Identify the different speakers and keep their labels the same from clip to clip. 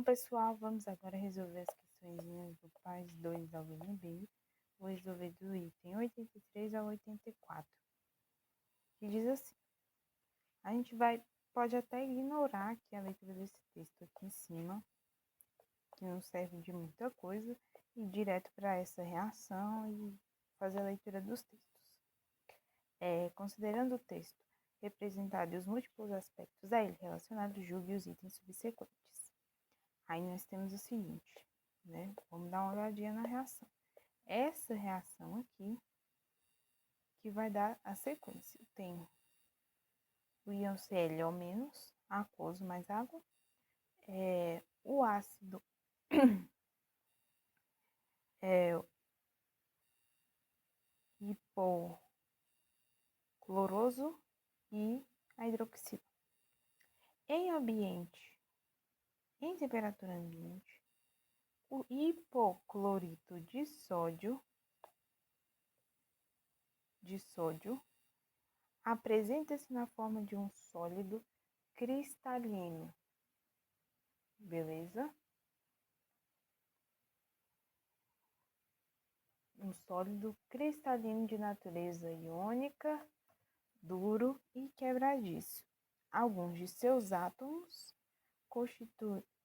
Speaker 1: Bom, pessoal, vamos agora resolver as questões do PAS 2 ao NB. Vou resolver do item 83 ao 84, que diz assim. A gente pode até ignorar aqui a leitura desse texto aqui em cima, que não serve de muita coisa, e ir direto para essa reação e fazer a leitura dos textos. Considerando o texto representado e os múltiplos aspectos a ele relacionados, julgue os itens subsequentes. Aí nós temos o seguinte, né? Vamos dar uma olhadinha na reação. Essa reação aqui que vai dar a sequência. Tem o íon Cl- aquoso mais água, o ácido hipocloroso e a hidroxila. Em temperatura ambiente, o hipoclorito de sódio apresenta-se na forma de um sólido cristalino. Beleza? Um sólido cristalino de natureza iônica, duro e quebradiço. Alguns de seus átomos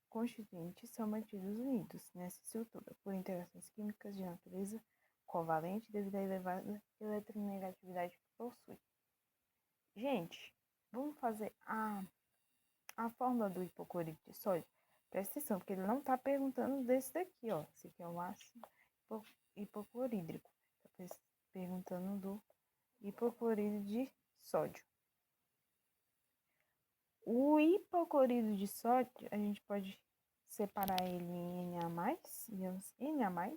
Speaker 1: constituintes são mantidos unidos nessa estrutura por interações químicas de natureza covalente devido à elevada eletronegatividade que possui. Gente, vamos fazer a fórmula do hipoclorito de sódio. Presta atenção, porque ele não está perguntando desse daqui, ó. Esse aqui é o ácido hipoclorídrico. Está perguntando do hipoclorito de sódio. O hipoclorito de sódio, a gente pode separar ele em Na+, íons Na+,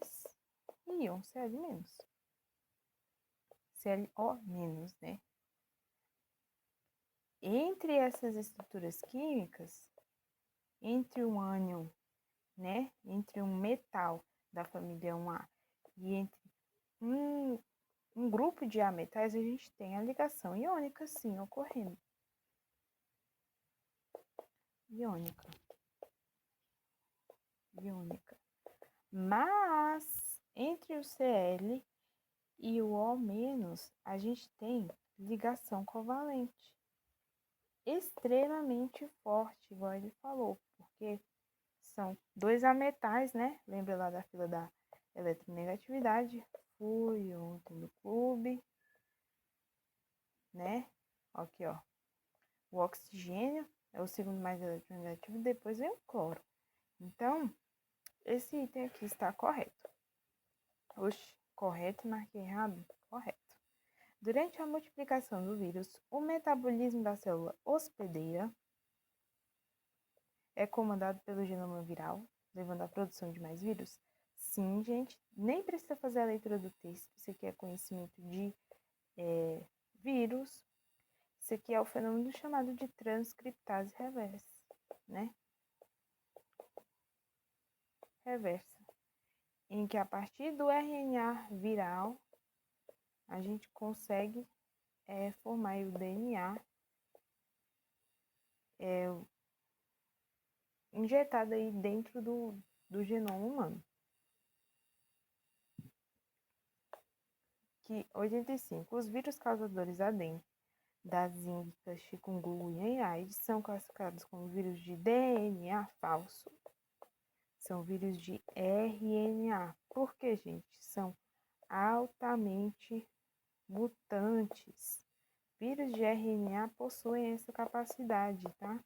Speaker 1: e íon Cl-. ClO-, né? Entre essas estruturas químicas, entre um ânion, né? Entre um metal da família 1A e entre um grupo de ametais, a gente tem a ligação iônica, sim, ocorrendo. Iônica. Mas, entre o Cl e o O-, a gente tem ligação covalente. Extremamente forte, igual ele falou, porque são dois ametais, né? Lembra lá da fila da eletronegatividade? Fui ontem no clube, né? Aqui, ó. O oxigênio é o segundo mais eletronegativo, depois vem o cloro. Então, esse item aqui está correto. Oxe, correto, marquei errado? Correto. Durante a multiplicação do vírus, o metabolismo da célula hospedeira é comandado pelo genoma viral, levando à produção de mais vírus? Sim, gente. Nem precisa fazer a leitura do texto. Isso aqui é conhecimento de vírus. Isso aqui é o fenômeno chamado de transcriptase reversa, né? Reversa. Em que a partir do RNA viral, a gente consegue formar o DNA injetado aí dentro do genoma humano. Que 85. Os vírus causadores da dengue, da zika, chikungunya e AIDS são classificados como vírus de DNA falso. São vírus de RNA. Por quê, gente? São altamente mutantes. Vírus de RNA possuem essa capacidade, tá?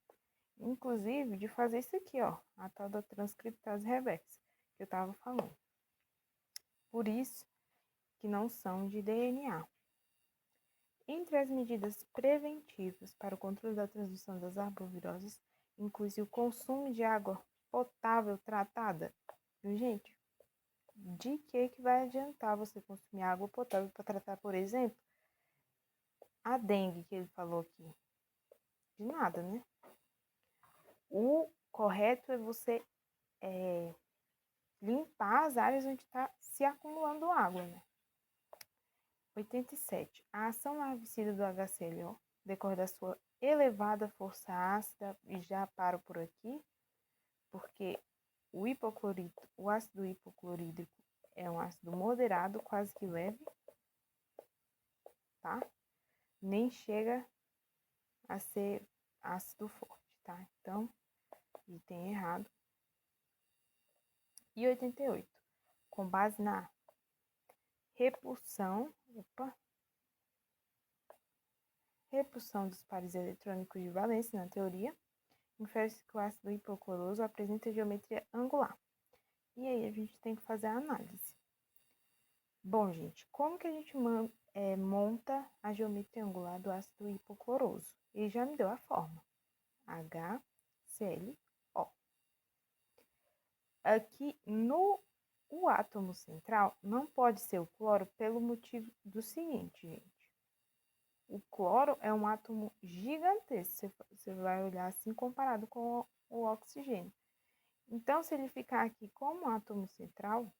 Speaker 1: Inclusive de fazer isso aqui, ó, a tal da transcriptase reversa, que eu tava falando. Por isso que não são de DNA. Entre as medidas preventivas para o controle da transmissão das arboviroses, inclui o consumo de água potável tratada. Gente, de que vai adiantar você consumir água potável para tratar, por exemplo, a dengue que ele falou aqui? De nada, né? O correto é você limpar as áreas onde está se acumulando água, né? 87. A ação larvicida do HClO decorre da sua elevada força ácida, e já paro por aqui, porque o ácido hipoclorídrico é um ácido moderado, quase que leve, tá? Nem chega a ser ácido forte, tá? Então, item errado. E 88. Com base na repulsão dos pares eletrônicos de valência na teoria, infere-se que o ácido hipocloroso apresenta geometria angular. E aí a gente tem que fazer a análise. Bom, gente, como que a gente monta a geometria angular do ácido hipocloroso? Ele já me deu a forma. HClO. Aqui o átomo central não pode ser o cloro pelo motivo do seguinte, gente. O cloro é um átomo gigantesco, você vai olhar assim comparado com o oxigênio. Então, se ele ficar aqui como átomo central,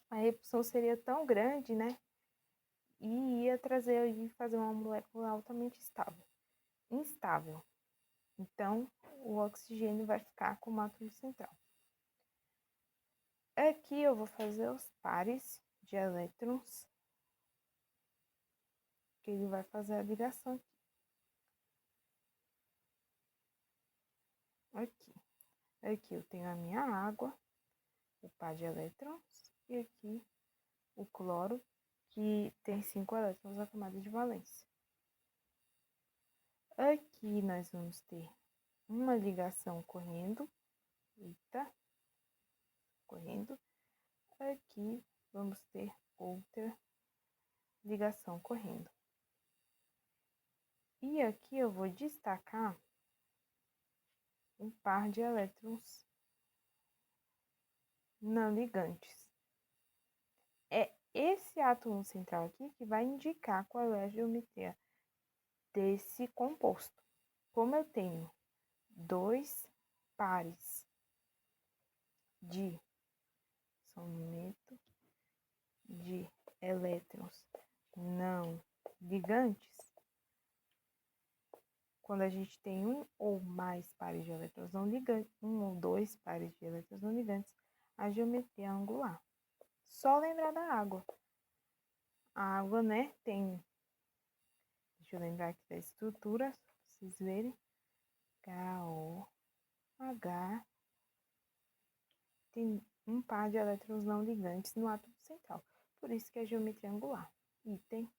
Speaker 1: a repulsão seria tão grande, né? E ia fazer uma molécula altamente instável. Então, o oxigênio vai ficar como átomo central. Aqui eu vou fazer os pares de elétrons, que ele vai fazer a ligação aqui. Aqui eu tenho a minha água, o par de elétrons, e aqui o cloro, que tem 5 elétrons na camada de valência. Aqui nós vamos ter uma ligação correndo. Correndo. Aqui vamos ter outra ligação correndo. E aqui eu vou destacar um par de elétrons não ligantes. É esse átomo central aqui que vai indicar qual é a geometria desse composto. Como eu tenho 2 pares de elétrons não ligantes, quando a gente tem um ou mais pares de elétrons não ligantes, um ou dois pares de elétrons não ligantes, a geometria angular. Só lembrar da água. A água, né, tem... Deixa eu lembrar aqui da estrutura, pra vocês verem. KOH. Tem um par de elétrons não ligantes no átomo central. Por isso que é geometria angular. Item